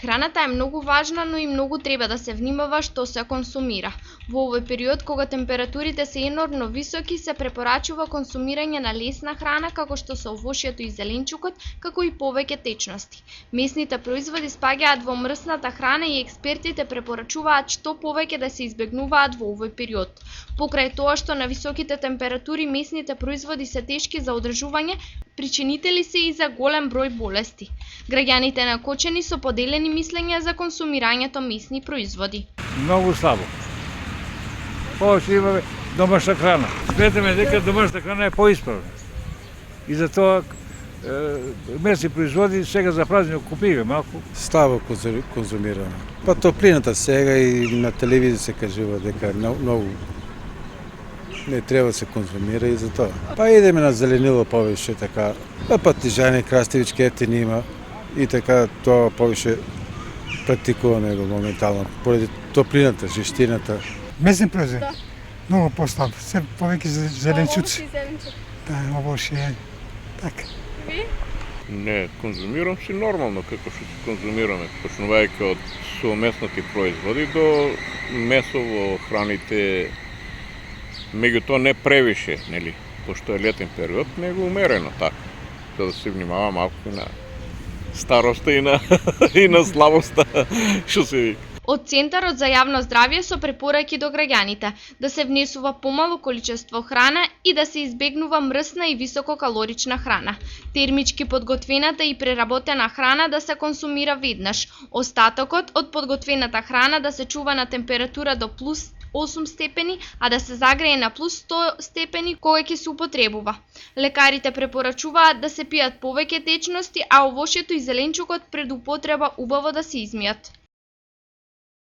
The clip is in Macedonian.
Храната е многу важна, но и многу треба да се внимава што се консумира. Во овој период, кога температурите се енормно високи, се препорачува консумирање на лесна храна, како што се овошјето и зеленчукот, како и повеќе течности. Месните производи спаѓаат во мрсната храна и експертите препорачуваат што повеќе да се избегнуваат во овој период. Покрај тоа што на високите температури месните производи се тешки за одржување, причинители се и за голем број болести. Граѓаните на Кочани со поделени мислења за консумирањето месни производи. Многу слабо. Повеќе имаме домашна храна. Сметаме дека домашна храна е поисправна. И затоа месни производи сега за празник купиме малку. Слабо конзумираме. Па топлината сега и на телевизија се кажува дека многу не треба да се конзумира и за тоа. Па идеме на зеленило повеќе така. Па патижани, краставички ефтини има и така тоа повеќе практикуваме го моментално поради топлината, жештината. Месни производи. Многу послаб. Се повеќе зеленчуци. Да, овошје е. Така. Не, конзумирам си нормално како што се конзумираме, почнувајќи од суомеснати производи до месо во храните, меѓутоа не превише, нели, пошто е летен период, него умерено така, за да се внимава малку и на староста и на слабоста, што се вика. Од Центарот за јавно здравје со препораки до граѓаните да се внесува помало количество храна и да се избегнува мрсна и висококалорична храна. Термички подготвената и преработена храна да се консумира веднаш. Остатокот од подготвената храна да се чува на температура до плюс 8 степени, а да се загрее на плюс 100 степени кога ќе се употребува. Лекарите препорачуваат да се пијат повеќе течности, а овошјето и зеленчукот пред употреба убаво да се измијат.